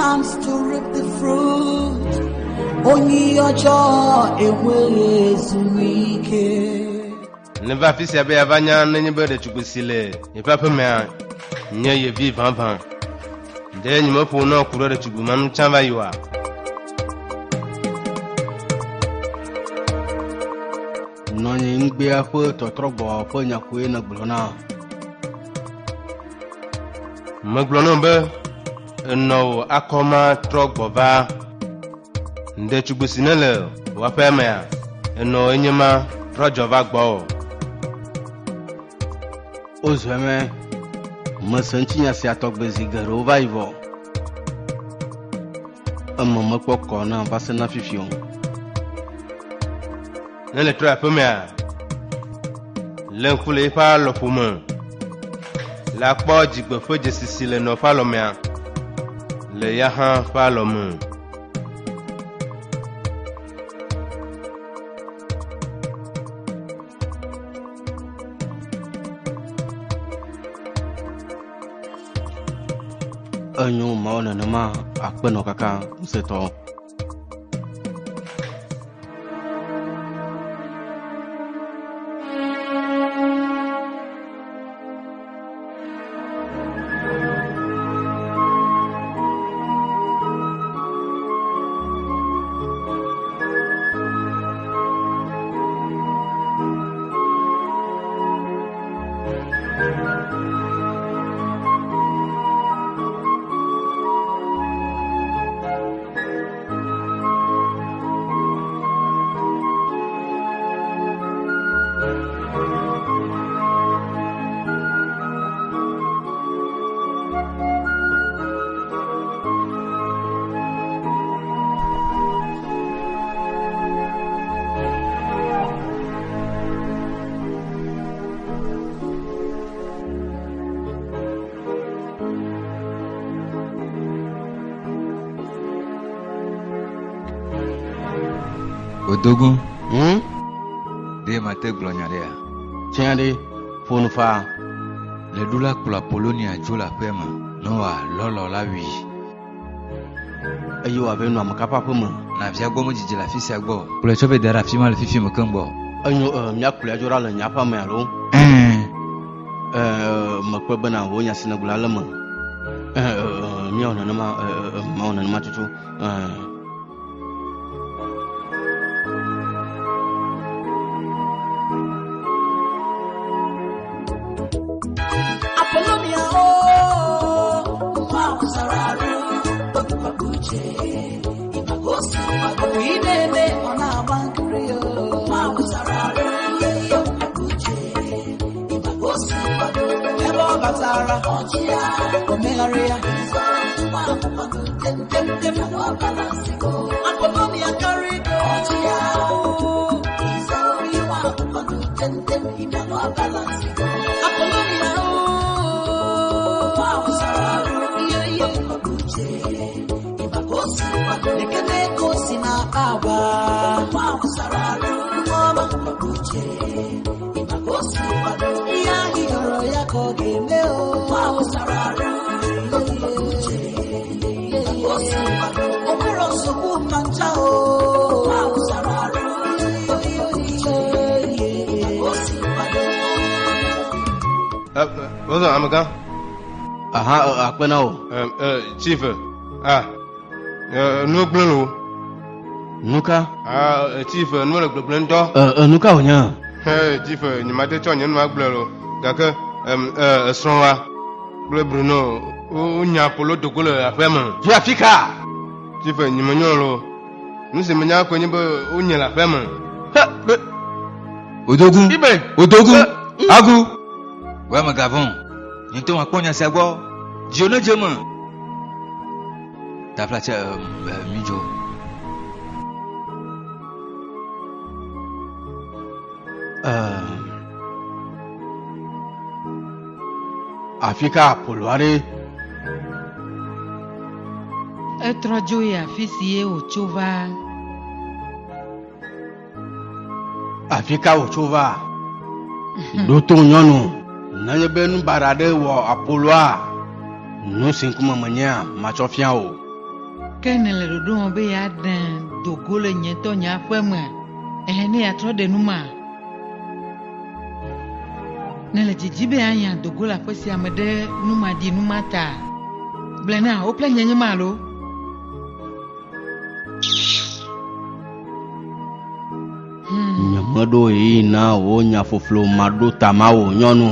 hands to reap the fruit. Only your joy is weak. Never fish a bear vanyan anybody to be silly. If Papa man, near you be pampa. Then you must know Kura to be man chamba you are. No, you be a foot or trouble upon your queen of Blona. Maglonombe, no, Akoma, Trog Bova. De Chubusinele, Wapemea, and no Enyama, Roger Vagbo. Ozeme, Massantia Seatok Beziger, Vivo. A Mamako corner, Bassana Fifion. Nelle Trapemea. L'Encule parle of woman. La Pojik before the Sicile no Palomea. Le Yahan Palomon. A new mountain and a ma, a penokaka, Seto. Odogun, de mate glonyaria. Tiens, Fonufa. Le doula pour la Pologne à Jola Pema, Noa, Lolo la vie. You have been a capapuma. Navia Gomoji la Fisiago. Pour le chauve de Rafima le Fifi Mocambo. Yakula Joral and Yapa Melo. Macbana, Wonya Sinagulama. Miona, Mount and Matutu. What's up, Amaga? Aha, Aqueno. Chief. No blue. Nuka? Chief, no blue. Nuka, yeah. Chief, you might tell you, no blue. Daka, Stronger. Blue Bruno, Unya Polo to Gula, a family. Jafika! Chief, you manolo. Mr. Manako, Unya la family. Odogun, Agu. Where my gavon? You don't want Ponya Sago? Jono German. Taflacha, Mijo. Africa, Poluare. Etrojoya, Fissie, Ochova. Africa, Ochova. Doton Yono. Nanya benu barade wo Apolloa. No sinkuma manya, machofiao. Ke ne le ɖoɖo be ya ɖe dogo le nye tɔ nye aƒe me. Ne yatrɔ ɖe nu ma. Ne le dzidzi be anya dogo le aƒe sia me ɖe nu ma di nu ma ta. Blena, wo ple nye ma lo. Nyameɖo yi na wo nyafoflo maɖo tama wo nyɔnu.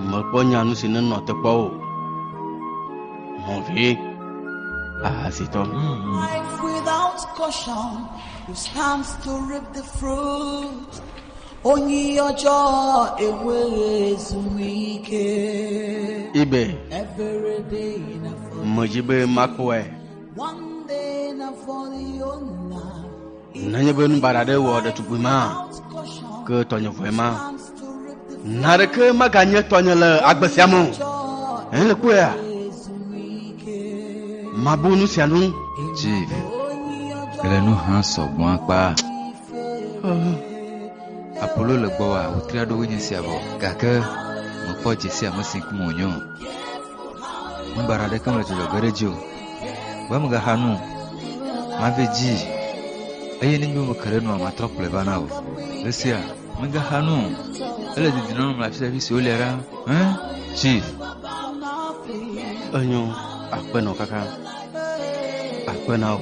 Mekpɔ nyanu si ne nɔ teƒe o. Mɔvi ahasitɔ. Life without caution, who stands to reap the fruit? Only your joy ezumike. Ibe Every day na for medzibe makɔe. one day na for the owner. Nenye be nubara ɖe wɔ ɖetugbui ma Without caution, ke tɔnye vɔe ma. stands to reap the Naɖeke meganye tɔnye le agbe sia me o. joy Le kpɔea ezumike. mabu nu sia nu. Chief, Only your joy ele nu hã sɔgbɔn akpa. Apollo le gbɔ wa wotria ɖo nye sia vɔ gake mekpɔ dzesi ame si ŋkume wònyo. Nubara ɖeke mele dzɔdzɔge ɖe dzi o. Be megaxa nu mave dzi eye ne nye meke ɖe nua matrɔ kplɔe va na o. Esia megaxa nu ele dedinɔnɔ le afi si wolia ɖa. Chief, Enyo akpenɔ kaka. Akpena o.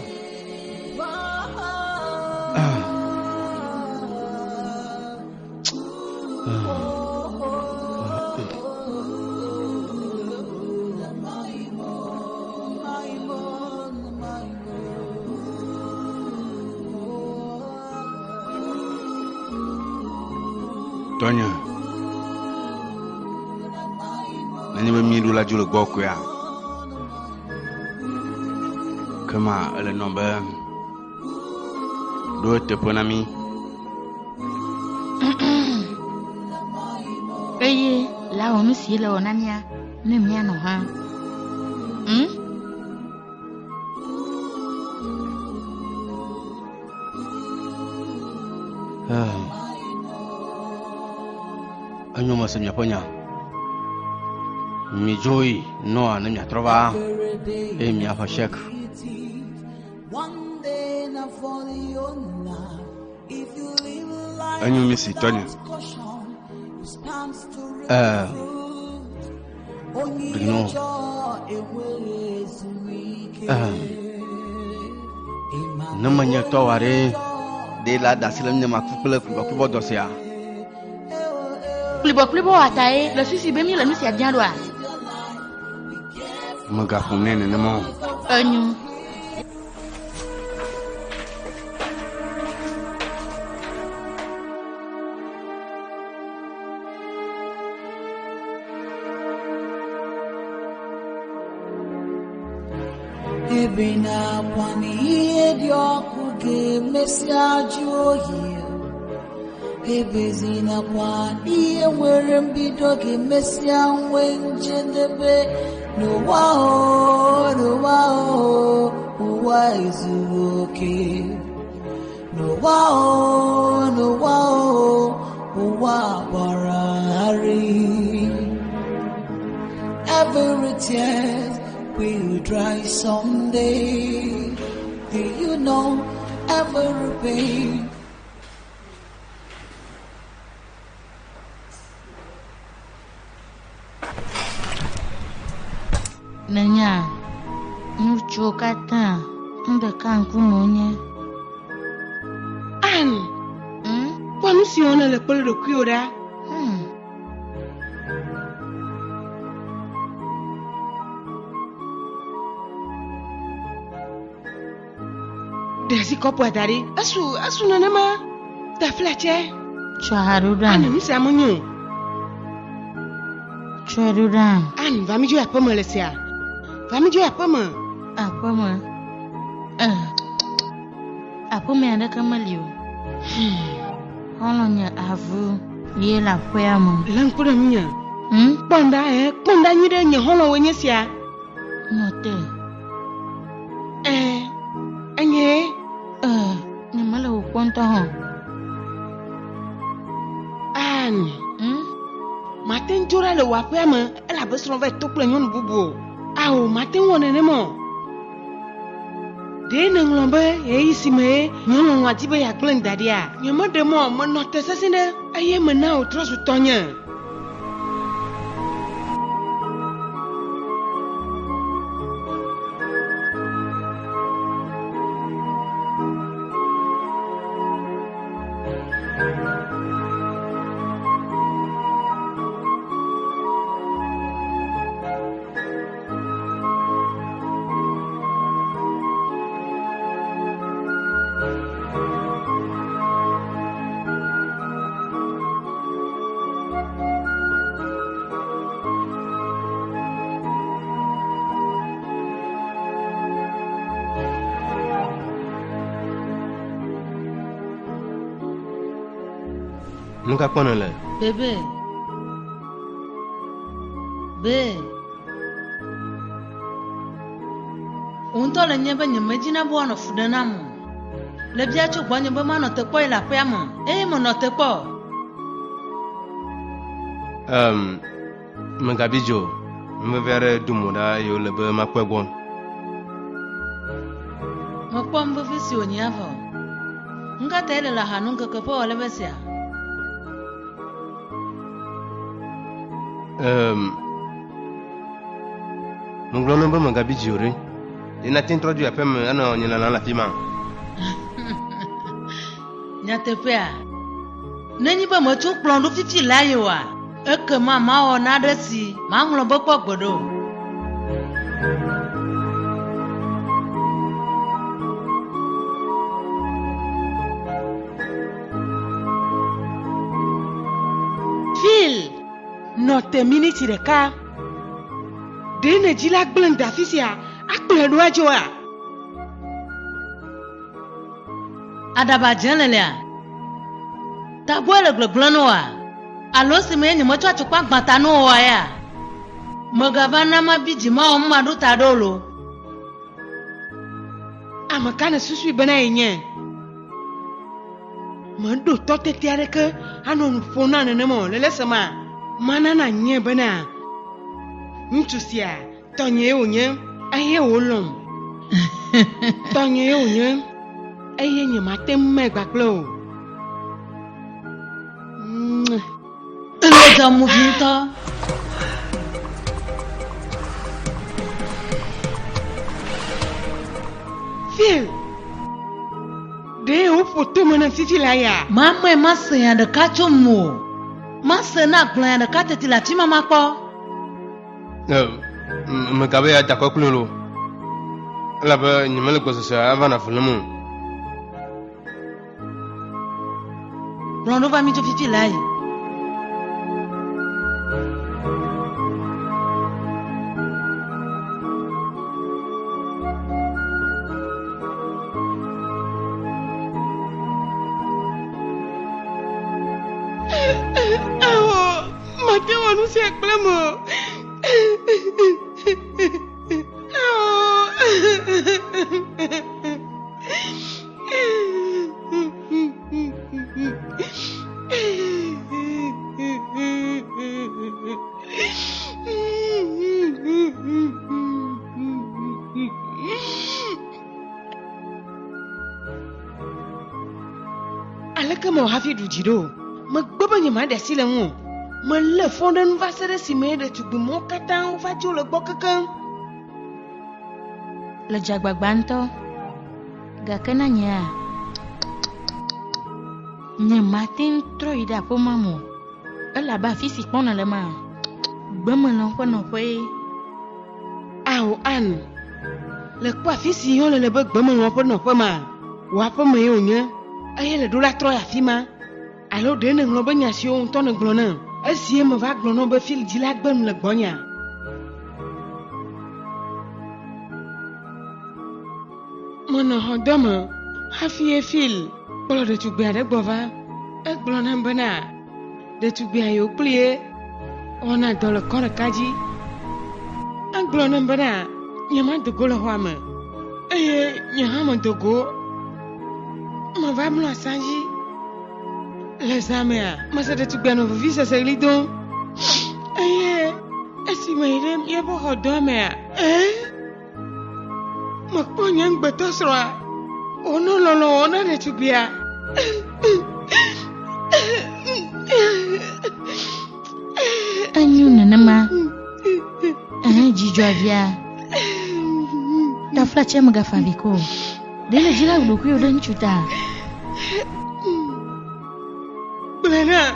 Tɔnye, nenye be míɖo la dzo le gbɔ koea, kema ele nɔ be ɖo teƒe na mí. Eye la wɔ nu si le wɔ na mía ne míanɔ hã. Enyo mese miaƒe nya. Midzoyi nɔa ne miatrɔ va eye miaƒe shek. one day na for the owner. If you live life Enyo mi si tɔnye. caution, who stands to reap Eh, only Brino. your joy ezumike. Ne menye tɔwa ɖe ɖe la da asi le nye maku kple klubɔ dɔ sia. Klibɔ wata ye le sisi be mi le nu sia bia ɖoa. Megaƒo nɛ nenema o. Enyo. Ebina kwani edioku ge mesia joyi. Ebezina kwani enwere mbido ge mesia nwe njedebe. N'ụwa ụwa ezuru oke. N'ụwa ụwa gbara harị. Every tear will dry someday. Do you know every pain? Nenya, ŋutsu katã ɖeka ŋkume wonye. Anne, kpɔ nu siwo ne le kple ɖokuiwo ɖa. Ɖe asi kɔpua da ɖi. Esu nenema. Te fletse. Tsɔ ha ɖo ɖa. Anne, nu sia menyo. Tsɔ ɖo ɖa. Anne, va mi dzo aƒeme le sia. Va mi dzo aƒeme. Aƒeme. Aƒeme aɖeke meli o. Xɔlɔ nye avu ye le aƒea me. Le ŋku ɖe ŋunye. Kpɔnda nyui ɖe nye xɔlɔwoe nye sia. Nɔte. Enye. Nye mele wo kpɔ ŋutɔ hã. Anne. Mate ŋu dzo ɖa le wò aƒea me abe srɔ̃ va to kple nyɔnu bubu o. Awo mate ŋu wɔ nenema o. Ɖe neŋlɔ be yeyi si me nyɔnu ŋati be yeagblẽ daɖia, nyemeɖe mɔ menɔ te sesẽ ɖe eye mena wòtrɔ zu tɔnye. Nuka kpɔnɔ le. Bebe. Be. Ŋutɔ le nye be nyemedzina be woanɔ fu ɖe nam o. Le bia tso gbɔnye be manɔ te kpɔ yi le aƒea me eye menɔ te kpɔ. Megabi dzo. Meveve aɖe du mo ɖa eye wole be makpɔe gbɔ. Mekpɔ nuvevi si wònyi avɔ. Ŋkata ele le ahanu ŋkeke ƒe wɔle be sia. Mengblɔ ne be megabi dzi o ɖe. Yina te trɔ dzo aƒe me anɔ nye lala le afi ma. Nyateƒea, nenyi be metso kplɔ̃ ɖo fifi la yi oa, ekema mawɔ naɖe si maŋlɔ be kpɔ gbe ɖo. Phil nɔ te miniti ɖeka. Ɖe ne dzi la gblẽ da afi sia akplɔe ɖo adzoa. Adaba dze lelea. Taboe le gblegblẽ no wa. Alo si me nyemetsɔ atukpa gbãta no wa ya. Megava na ma bi dzi ma wɔm ma ɖo ta ɖo lo. Ame ka ne susui bena yenye. Meɖo tɔ tete aɖeke anɔ nu ƒom na nenema o lele sema. Mana na nye bena ŋutsu sia tɔnye wònye eye wòlɔm. Tɔnye wònye eye nyemate ŋu gbakple o. Le dɔmuvi ŋutɔ. Phil, ɖe woƒo tome na fifi la ya. Mame ma se ya ɖeka tso mo. Ma se na gblẽ ya ɖeka teti le afi ma ma kpɔ. Megabe ya dakɔ kpli lo. Elabe nyemele gbɔsɔsɔ ava na fuli mo. Kplɔ̃ ɖo va mi tso fifi la yi. Mate wɔ nu sia kple mo. Aleke me hafi ɖu dzi ɖo. Megbe be nye ma ɖe asi le ŋu. Melé fɔ ɖe nu va se ɖe si me ɖetugbimewo katã wova dzo le gbɔ kekeŋ. Le dzagbagba ŋutɔ. Gake na nyea, nye mate ŋu trɔ yi ɖe aƒe ma mo. Elabe afi si kpɔna le ma. Gbemelã ƒe nɔƒe. Awo Anne, le kpɔ afi si yɔ le be gbemelã ƒe nɔƒe ma. Wò aƒe me ye wònye. Eye le ɖo la trɔ yi afi ma. Alo ɖe ne ŋlɔ be nya siwo ŋutɔ ne gblɔ ne. Esie me va gblɔ nɔ be Phil dzi la gbe nu le gbɔnya. Menɔ xɔ de me hafi ye Phil kplɔ ɖetugbi aɖe gbɔ va. Egblɔ nam bena ɖetugbia yewo kplie wɔna dɔ le kɔ ɖeka dzi. Egblɔ nam bena nye ma dogo le xɔa me eye nye hã me dogo. Me va mlɔ asa dzi. Le zã mea, mese ɖetugbia nɔ vevi sese ɣli dom. Eye si mairem ya bo hodome makponyang betosra ono lolo ona de tubia Anyu nanama jijwavia dafla chema gafaviko dele jila udoku yodan chuta Blena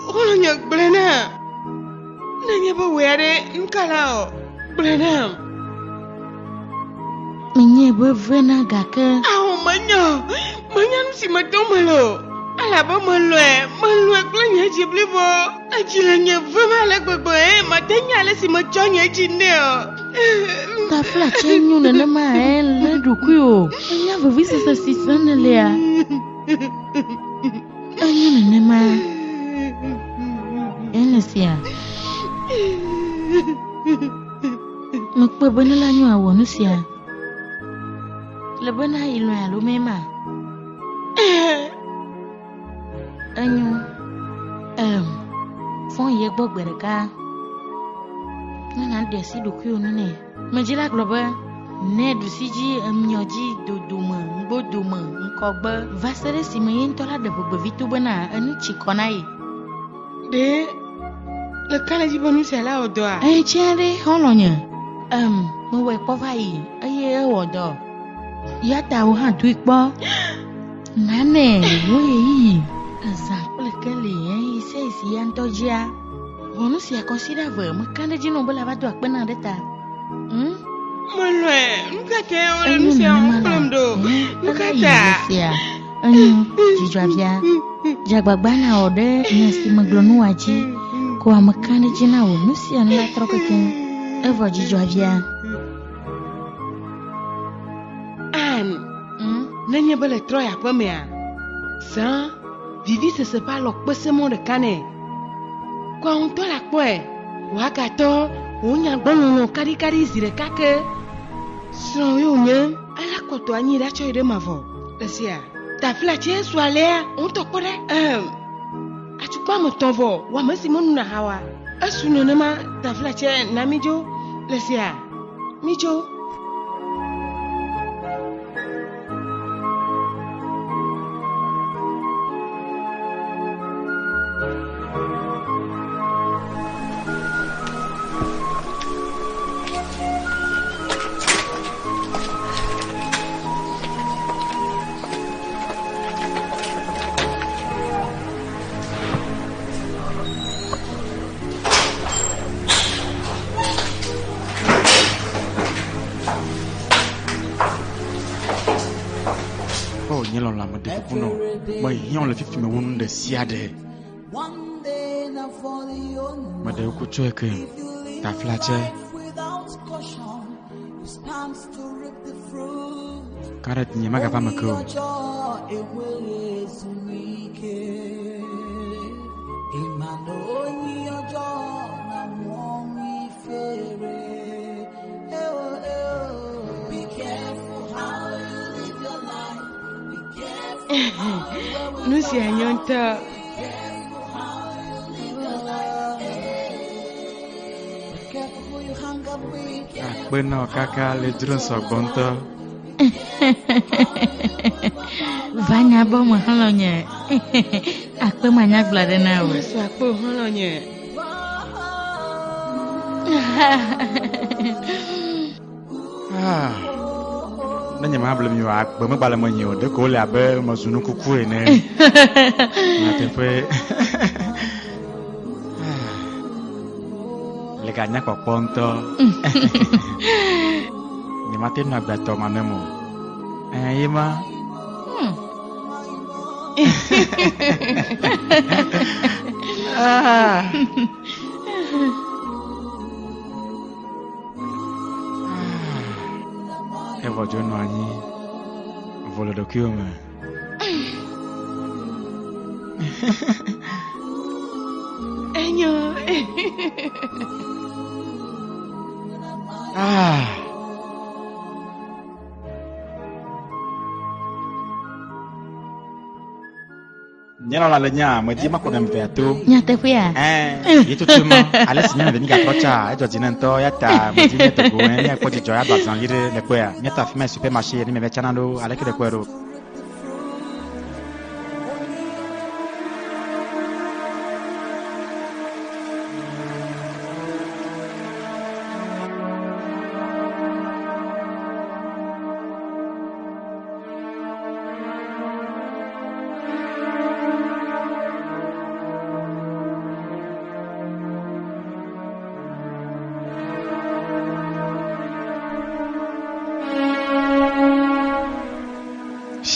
Holonyak Blena Nanya ba were nkalao Blena Menye bevena gake Aw Manya si matomalo Alaba malwe klanya jiblibo Ajilanya vema la gbogbo matanya la si machonya chineo dafla chenyu nanama le dukuyo anya vavisa sa sisana lea Anyu nanama Enesia Makpe benela nyu awonusia Lebena ilo ya lumema Anyu Fon ye gbogbereka Nana desi dukuyo nune Majila globa Ne dusiji mnyoji doduma Ngboduma Nkogba Vasere si mayen tola de bogbe vitu bana Anu chikonai De Le kala jibonu sela odoa Chere holonya Mwe povai Aye odo Yata uha tuikbo Nane Wei Azakule kele Ise isi yantojia Wonu siya consider ve Makanda jino bola vatu akpena deta Malwe Nkate ole nusia Mklemdo Nkata Anyu Jijwavia Jagbagbana ode Nyasi maglonu waji Kwa makanda jina nusia nila trokake Evo jijwavia Nanya bele troya pemea Sa Vivi se sepa lok pesemo de kane Kwa unto la kwe Wakato Unya gbono kari zire kake Sron yo nye Ala koto anyi da choy de mavo Lesia Ta flache swalea Unto kore Achukwa motonvo Wamesi monu na hawa Asuno nema Ta flache na mijo Lesia Mijo Nyelon la me defu puno ma yon le fifi me wonu de siade ma de ku choe ke ta flache karat nye maga pa me ko Nusi anyonta Beno kaka le drone so bonto Vanya bo mahalonya Aku banyak blade nawe So aku holonya Nanya ma belum yo ak ba me bala mo nyo de ko le abe mo sunu kuku ene na te fe le ganya ko ponto ni mate na bato manemo yema Evo jono anyi volo do kiome Enyo Nyala la nya mo ji ma ko ngam pe tu. Nya te ya. Itu cuma ale sinya be ni ga procha e jo jinento ya ta mo ji ne to go ne ko ji jo ya ba zan yire ne ko ya. Nya ta fi me supermarché ni me be chana do ale ke de ko ro.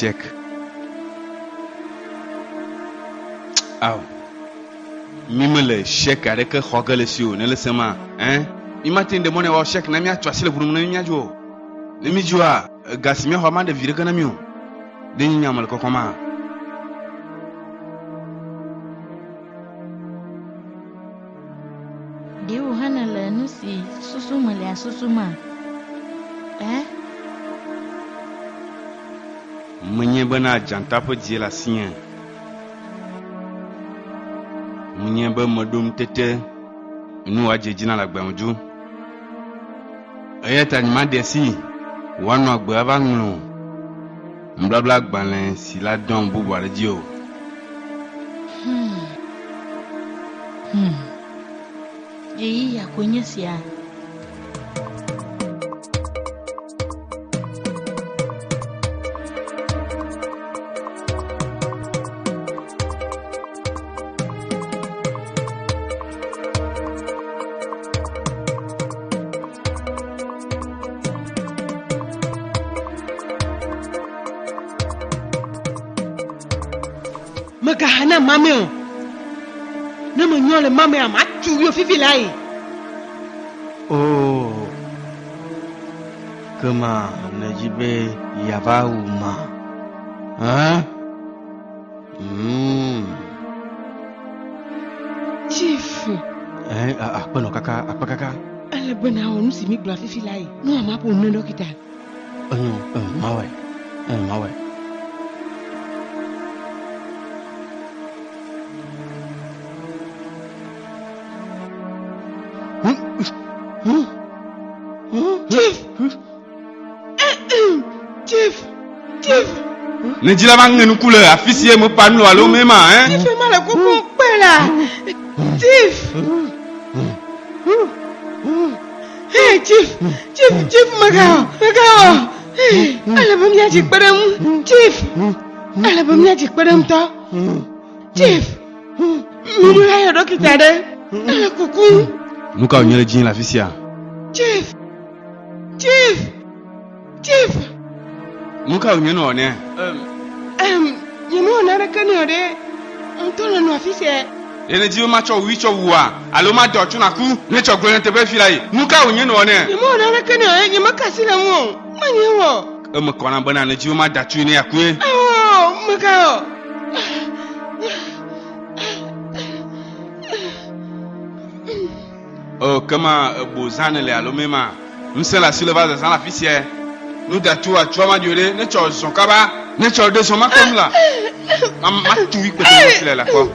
Chèque. Ah. Mime le chèque avec xoga le sio ne le sema, hein? Imagine de money wa chèque na mi a twasi le burum na mi a jo. Le mi joa gasimi ho ma de vire kana mi o. De nyamal ko koma. De o hana le no si susuma le susuma. Mwenye bana janta po die la sien. Mwenye ba modum tete nu waje jina la gbamju. Ayata nyima desi wanu agba aba nnu. Mblabla gbanlen si la don bubu radio. Yeyi ya kwenye sia. Magahana mameo. Na manyole mamea machu yo fifi lai. Oh. Kema najibe yava uma. Hein? Chief. Apa no kaka? Apa kaka? Ale bana onu si mi gba fifi lai. No ama po no dokita. Mawai. Mawai. Chief. Ne dila ma ngenu kule afisier mo panu alo mema, hein? Chief ma la koko pela. Chief. Hey, Chief magao. Hey, ala bam ya jik padam. Chief. Ala bam ya jik padam to. Chief. Mulu ya dokita de. Ala kuku. Nuka onyele jin la fisia. Chief. Nuka onyeno one. Yemo na rakani ode. Ntolo no afise. Ene jiwo ma cho wi cho wuwa. Alo ma do tuna ku. Ne cho gwen te be filai. Nuka onyeno one. Yemo na rakani ode yema kasila mo. Manyewo. Eme kona bana ne jiwo ma da tu ne yakwe. Oh, magao. Oh, kama bozane le alo mema. Msela sileva za sana fisia. Nous d'atu à toi ma dieu ne cho son kaba ne cho de son ma comme là ma tuyi peut être la quoi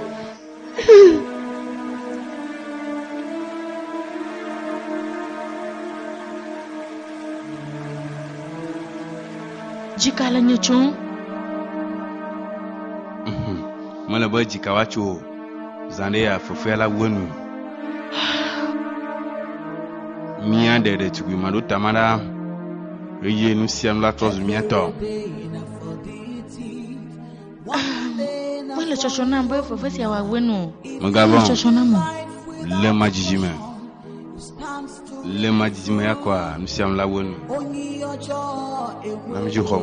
Jikala nyochon. Mala ba jikawacho zande ya fofela wonu miya de tu ma do tamada Eye nous siam la tos miato. Wale chochona mbo fofesi ya wawenu. Magavon. Chochona mo. Le majijime ya kwa nous siam la wonu. Namju ho.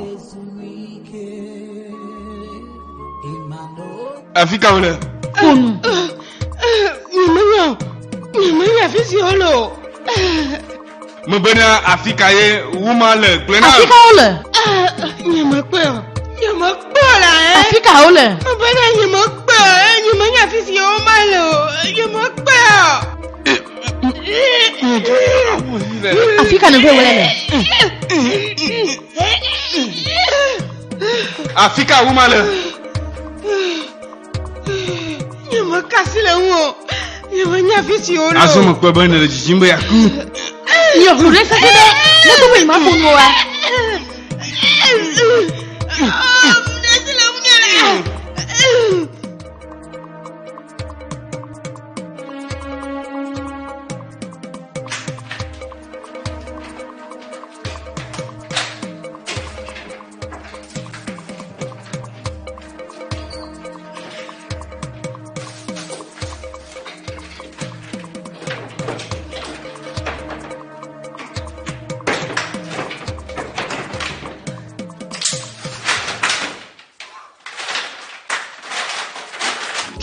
Afika ole. Kunu. Nyamanya fisi holo. Mbena Afrika ye woman le plena. Afrika ole. Nyamakpo la Afrika ole. Mbena nyamakpo, nyamanya fisi o malo. Nyamakpo. Afrika no be wele. Afrika woman le. me casser le mot. Il va n'y avoir si on Aso mo kwa bana le jimbo ya ku. Yo, lu desa kede. Na ko bai ma ko wa.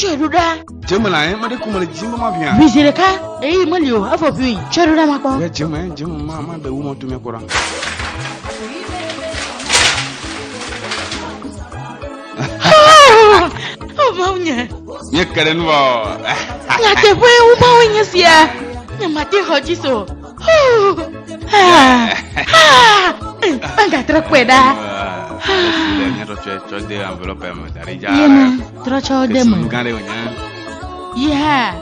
Cheruda. Jemala ma de kuma le jimbo ma bien. Bizireka. Eh, malio, afo puis. Cheruda ma ko. Ya jema ma be wo mo to me kora. Oh, maunya. Ye karen wo. Na te fue un maunya sia. Na mate hojiso. Anga trakweda. Nya to cho de enveloppe ma dari ja. Yema, trocho demo. Ngare wonya. Yeah.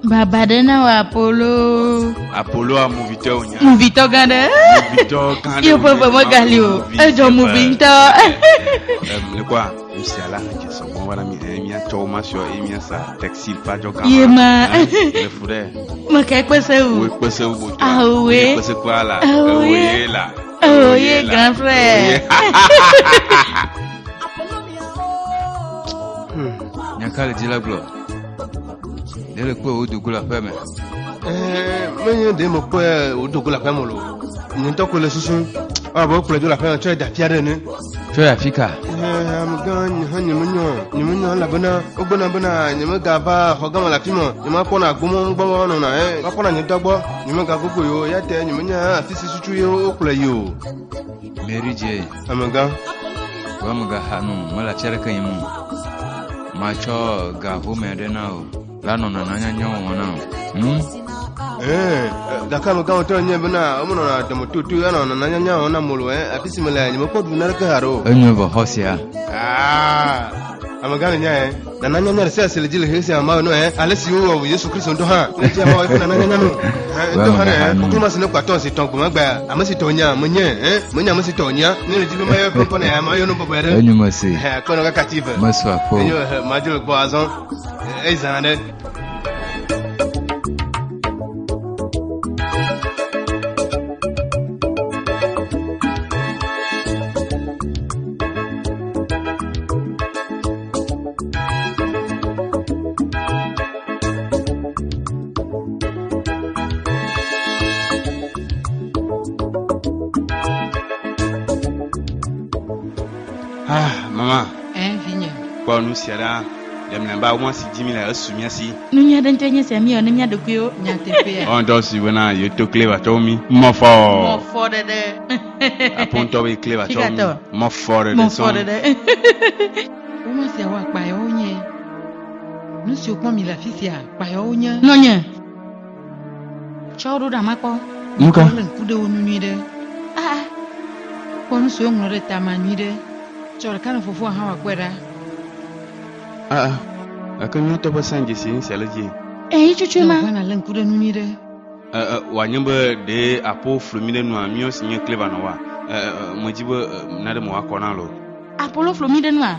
Baba dena wa Apollo. Apollo a movito wonya. Movito ganda. Movito kan. Yo papa mo galio. Ejo movito. Le quoi? Msiala ke so bon wala mi cho ma sho mi sa taxi pa jo kan. Yema. Le frère. Ma kai pese u. Oui, pese u bo. Ah oui. Pese quoi là? Oui là. Oh yeah, grand frère. Nyakale dila glo. Dele ko o dugula peme. Me de mo ko o dogo la pemo lo. Ni to ko le susun. Ah bo ko le do la pemo cho da fiare ni. Cho ya fika. Am gan han ni munyo la bana o bana ni me ga ba ho ga la fimo ni ma ko na gumo ngbo no na ma ko na ni dogbo ni me ga gogo yo ya te ni munya fisi sutu yo o kula yo. Mary J. Am gan Wa mga hanu mala chere kan yimu. Ma cho ga ho me de na o. La no na nya nyo wona. da ka mo ga to nye bana o mo na de mo tutu ya no na nya ona mulu afisi mala ni mo ko du na ka haro. Enyo bo hosia. Am gan nya na nya nya se se le jile hesi ama no alesi wo Yesu Kristo ndo ha ni ti ama wa na nya no ndo ha ne ko ma se ne kwato se ton ko ma gba amasi to nya mo nye mo nya mo se to nya ni le jibe ma yo ko na ya ma yo no bobo re Enyo masi. ko no ka kative Maswa po. enyo ma jilo gbo azon ezande. Mama. Vinya. Kwa nu siara. Dem ba mo si jimi la asumia si. Nunya dan tanya sami ona nya dokuyo nya tepe. On do si wona yo to clever to mi. Mo fo. Mo fode de. Apon to be clever to mi. Mo fo de Mo so. fode de. Uma se wa pa yo nye. Nu si okwa mi la fisia pa yo nya. Nonya. Choro da mako. Muka. Len kude onu ni de. Kono so ngro de tamani de. Choro kana fofu ha wa kwera. Akan yo to basanje si selaji. Chuchu ma. Bana len kude nu ni de. Wa nyembe de apo flumide no amio sinye clever no wa. Mo jibe na de mo akona lo. Apollo flumide no a.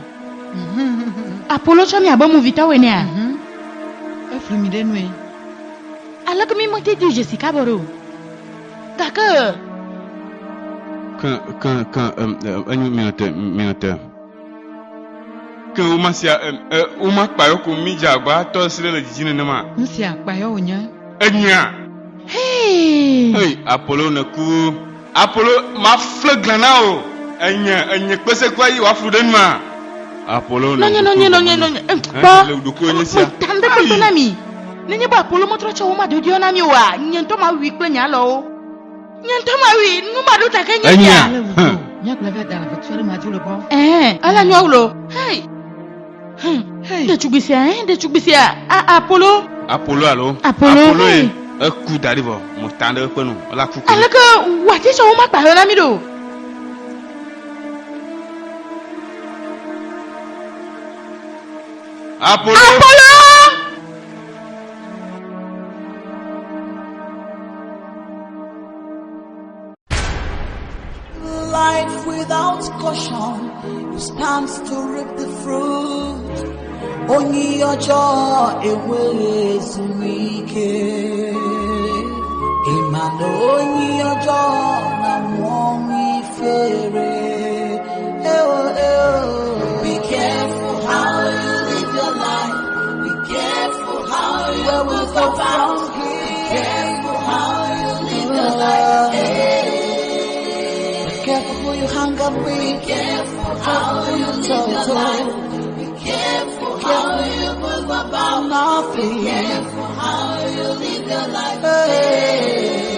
Apollo chami abomu vita wene a. Flumide no e. Ala ko mi mo te di Jessica boro. Kaka. Kan anyu minute. Kan uma sia uma payo ko mi jagba to sire le jijine ne ma. Nsia payo onya. Enya. Hey, Apollo na ku. Apollo ma flagrana o. Enya pese kwa yi wa fuden ma. Apollo na. No. Ba. Le du ko nyisia. Tande ko na mi. Nenye ba Apollo mo trocha wo ma do dio na mi wa. Nyento ma wi kle nya lo. Nyento ma wi nu ma do ta ka nya. Enya. Nya kla va dans la voiture ma tu le bon. Ala nyo ulo. Hey. De chubisia. Apollo. Apollo alo. Apollo e ku darivo mo tande ko no la ku. Ala ka wati so ma pa na mi do. เ Apollo. Life without caution, you stand to reap the fruit. Only your joy is weak. Imano only your joy na mwongi fere. Be careful how you live your life. Be careful how you move about. Be careful how you live your life. Be careful who you hang up with. Be careful how you live your life. Be careful how you move about. Nothing. Be careful how you live your life.